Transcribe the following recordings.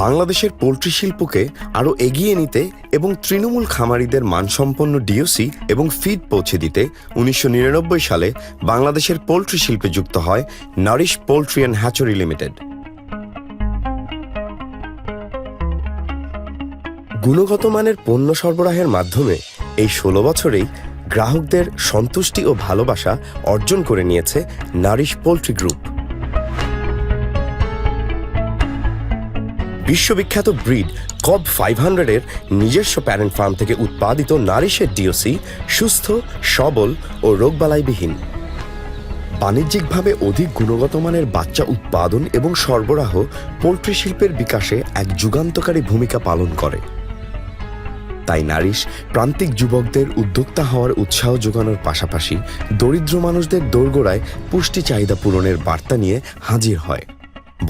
বাংলাদেশের পোল্ট্রি শিল্পকে আরও এগিয়ে নিতে এবং তৃণমূল খামারিদের মানসম্পন্ন ডিওসি এবং ফিড পৌঁছে দিতে ১৯৯৯ সালে বাংলাদেশের পোল্ট্রি শিল্পে যুক্ত হয় Nourish poultry and hatchery limited. গুণগত মানের পণ্য সরবরাহের মাধ্যমে এই ১৬ বছরেই গ্রাহকদের সন্তুষ্টি ও ভালোবাসা অর্জন করে নিয়েছে নারিশ পোল্ট্রি গ্রুপ। বিশ্ববিখ্যাত ব্রিড কব 500-এর নিজস্ব প্যারেন্ট ফার্ম থেকে উৎপাদিত নারিশের ডিওসি সুস্থ, সবল ও রোগবালাইবিহীন। বাণিজ্যিকভাবে অধিক গুণগত মানের বাচ্চা উৎপাদন এবং সরবরাহ পোল্ট্রি শিল্পের বিকাশে এক যুগান্তকারী ভূমিকা পালন করে। তাই নারিশ প্রান্তিক যুবকদের উদ্যোক্তা হওয়ার উৎসাহ যোগানোর পাশাপাশি দরিদ্র মানুষদের দোরগোড়ায় পুষ্টি চাহিদা পূরণের বার্তা নিয়ে হাজির হয়।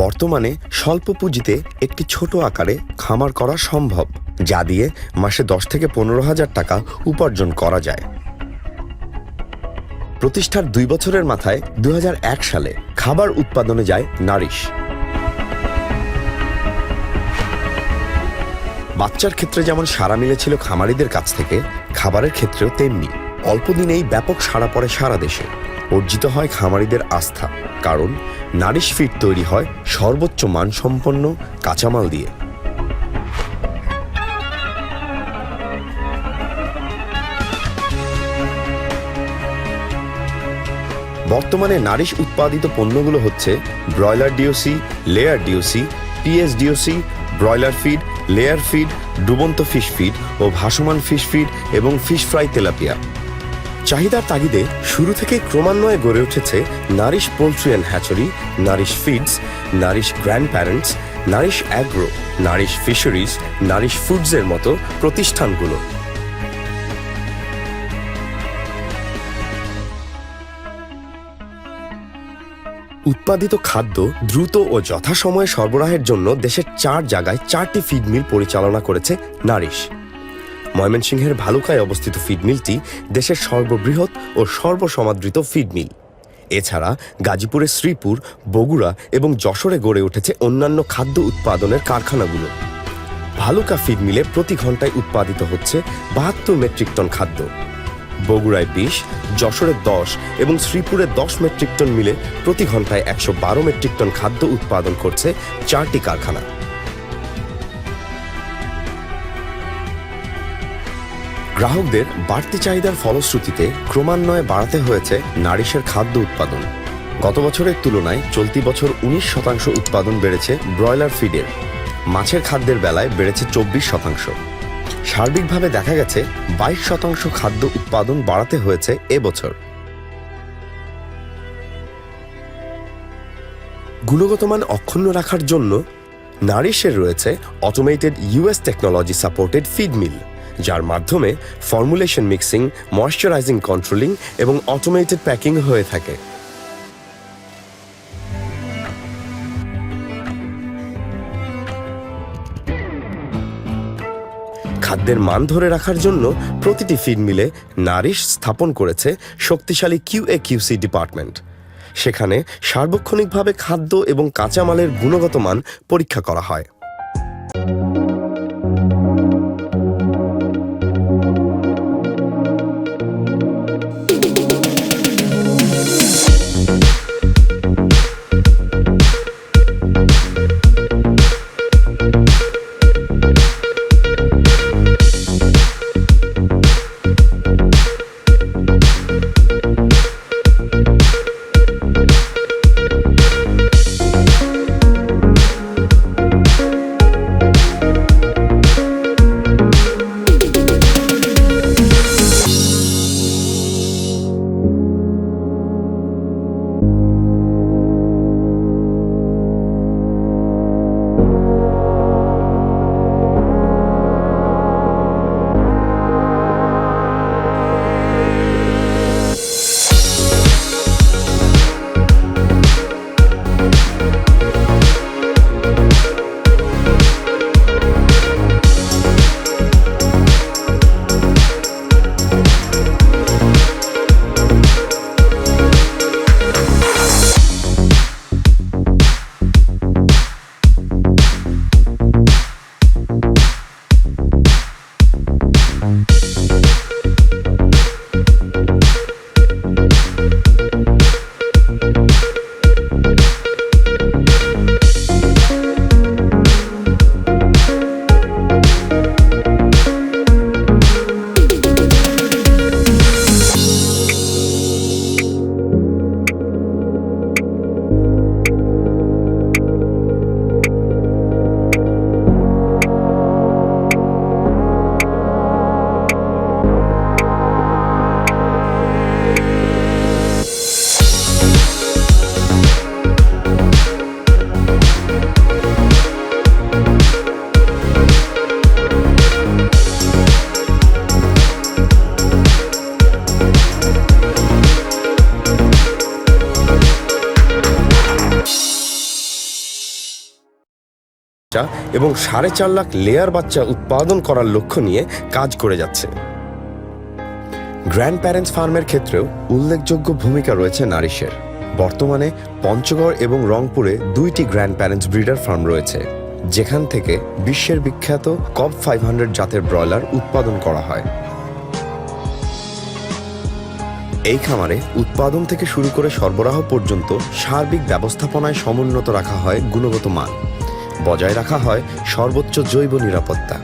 বর্তমানে স্বল্প পুঁজিতে একটি ছোট আকারে খামার করা সম্ভব, যা দিয়ে মাসে ১০ থেকে ১৫,০০০ টাকা উপার্জন করা যায়। প্রতিষ্ঠার ২ বছরের মাথায় ২০০১ সালে খাবার উৎপাদনে যায় নারিশ। বাচ্চার ক্ষেত্রে যেমন সাড়া মিলেছিল খামারিদের কাছ থেকে, খাবারের ক্ষেত্রেও তেমনি। অল্প দিনেই ব্যাপক সাড়া পড়ে সারা দেশে। অর্জিত হয় খামারিদের আস্থা, কারণ নারিশ ফিড তৈরি হয় সর্বোচ্চ মানসম্পন্ন কাঁচামাল দিয়ে। বর্তমানে নারিশ উৎপাদিত পণ্যগুলো হচ্ছে broiler DOC, layer DOC, PS DOC, broiler feed, layer feed, ডুবন্ত ফিশ ফিড ও ভাসমান ফিশ ফিড এবং ফিশ ফ্রাই তেলাপিয়া। চাহিদার তাগিদে শুরু থেকে ক্রমান্বয়ে গড়ে উঠেছে Nourish poultry and hatchery, Nourish feeds, Nourish grand parents, Nourish agro, Nourish fisheries, Nourish ফুডসের মতো প্রতিষ্ঠানগুলো। উৎপাদিত খাদ্য দ্রুত ও যথাসময়ে সরবরাহের জন্য দেশের ৪ জায়গায় ৪টি ফিড মিল পরিচালনা করেছে নারিশ। ময়মনসিংহের ভালুকায় অবস্থিত ফিড মিলটি দেশের সর্ববৃহৎ ও সর্বসমাদৃত ফিড মিল। এছাড়া গাজীপুরের শ্রীপুর, বগুড়া এবং যশোরে গড়ে উঠেছে অন্যান্য খাদ্য উৎপাদনের কারখানাগুলো। ভালুকা ফিড মিলে প্রতি ঘন্টায় উৎপাদিত হচ্ছে ৭২ মেট্রিক টন খাদ্য। বগুড়ায় ২০, যশোরে ১০ এবং শ্রীপুরে ১০ মেট্রিক টন মিলে প্রতি ঘন্টায় ১১২ মেট্রিক টন খাদ্য উৎপাদন করছে ৪টি কারখানা। গ্রাহকদের বাড়তি চাহিদার ফলশ্রুতিতে ক্রমান্বয়ে বাড়াতে হয়েছে নারিশের খাদ্য উৎপাদন। গত বছরের তুলনায় চলতি বছর ১৯% উৎপাদন বেড়েছে ব্রয়লার ফিডের। মাছের খাদ্যের বেলায় বেড়েছে ২৪%। সার্বিকভাবে দেখা গেছে ২২% খাদ্য উৎপাদন বাড়াতে হয়েছে এবছর। গুণগত মান অক্ষুণ্ণ রাখার জন্য নারিশের রয়েছে automated US technology supported feed mill, যার মাধ্যমে ফর্মুলেশন মিক্সিং, ময়েশ্চারাইজিং কন্ট্রোলিং এবং অটোমেটেড প্যাকিং হয়ে থাকে। খাদ্যের মান ধরে রাখার জন্য প্রতিটি ফিড মিলে নারিশ স্থাপন করেছে শক্তিশালী QA/QC ডিপার্টমেন্ট। সেখানে সার্বক্ষণিকভাবে খাদ্য এবং কাঁচামালের গুণগত মান পরীক্ষা করা হয়। এবং 4.5 লাখ লেয়ার বাচ্চা উৎপাদন করার লক্ষ্য নিয়ে কাজ করে যাচ্ছে। গ্র্যান্ড প্যারেন্টস ফার্মের ক্ষেত্রেও উল্লেখযোগ্য ভূমিকা রয়েছে নারিশের। বর্তমানে পঞ্চগড় এবং রংপুরে 2টি গ্র্যান্ড প্যারেন্টস ব্রিডার ফার্ম রয়েছে, যেখান থেকে বিশ্বের বিখ্যাত কব 500 জাতের ব্রয়লার উৎপাদন করা হয়। এই খামারে উৎপাদন থেকে শুরু করে সরবরাহ পর্যন্ত সার্বিক ব্যবস্থাপনায় সমুন্নত রাখা হয় গুণগত মান, বজায় রাখা হয় সর্বোচ্চ জৈব নিরাপত্তা।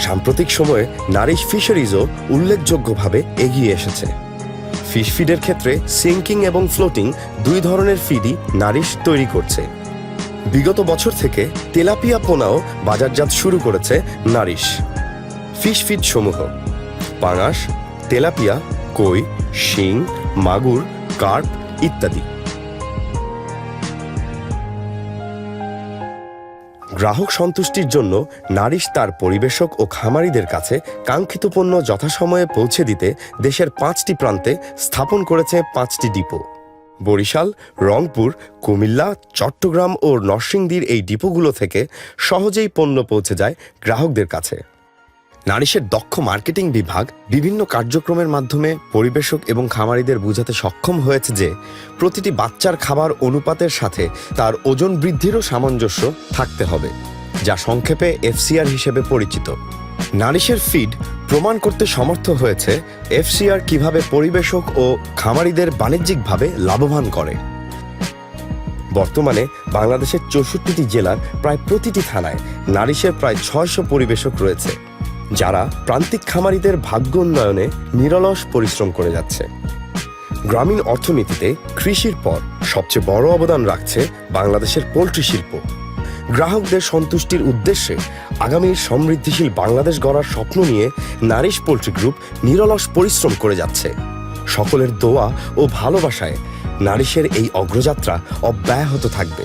সাম্প্রতিক সময়ে নারিশ ফিশারিজও উল্লেখযোগ্যভাবে এগিয়ে এসেছে। ফিশ ফিডের ক্ষেত্রে সিঙ্কিং এবং ফ্লোটিং 2 ধরনের ফিডই নারিশ তৈরি করছে। বিগত বছর থেকে তেলাপিয়া পোনাও বাজারজাত শুরু করেছে নারিশ। ফিশ ফিড সমূহ পাঙাশ, তেলাপিয়া, কই, শিং, মাগুর, কার্প ইত্যাদি। গ্রাহক সন্তুষ্টির জন্য নারিশ তার পরিবেশক ও খামারিদের কাছে কাঙ্ক্ষিত পণ্য যথাসময়ে পৌঁছে দিতে দেশের 5টি প্রান্তে স্থাপন করেছে 5টি ডিপো। বরিশাল, রংপুর, কুমিল্লা, চট্টগ্রাম ও নরসিংদীর এই ডিপোগুলো থেকে সহজেই পণ্য পৌঁছে যায় গ্রাহকদের কাছে। নারিশের দক্ষ মার্কেটিং বিভাগ বিভিন্ন কার্যক্রমের মাধ্যমে পরিবেশক এবং খামারিদের বোঝাতে সক্ষম হয়েছে যে প্রতিটি বাচ্চার খাবার অনুপাতের সাথে তার ওজন বৃদ্ধিরও সামঞ্জস্য থাকতে হবে, যা সংক্ষেপে FCR হিসেবে পরিচিত। নারিশের ফিড প্রমাণ করতে সমর্থ হয়েছে FCR কিভাবে পরিবেশক ও খামারিদের বাণিজ্যিকভাবে লাভবান করে। বর্তমানে বাংলাদেশের 64টি জেলার প্রায় প্রতিটি থানায় নারিশের প্রায় 600 পরিবেশক রয়েছে, যারা প্রান্তিক খামারিদের ভাগ্য উন্নয়নে নিরলস পরিশ্রম করে যাচ্ছে। গ্রামীণ অর্থনীতিতে কৃষির পর সবচেয়ে বড় অবদান রাখছে বাংলাদেশের পোল্ট্রি শিল্প। গ্রাহকদের সন্তুষ্টির উদ্দেশ্যে আগামীর সমৃদ্ধিশীল বাংলাদেশ গড়ার স্বপ্ন নিয়ে নারিশ পোল্ট্রি গ্রুপ নিরলস পরিশ্রম করে যাচ্ছে। সকলের দোয়া ও ভালোবাসায় নারিশের এই অগ্রযাত্রা অব্যাহত থাকবে।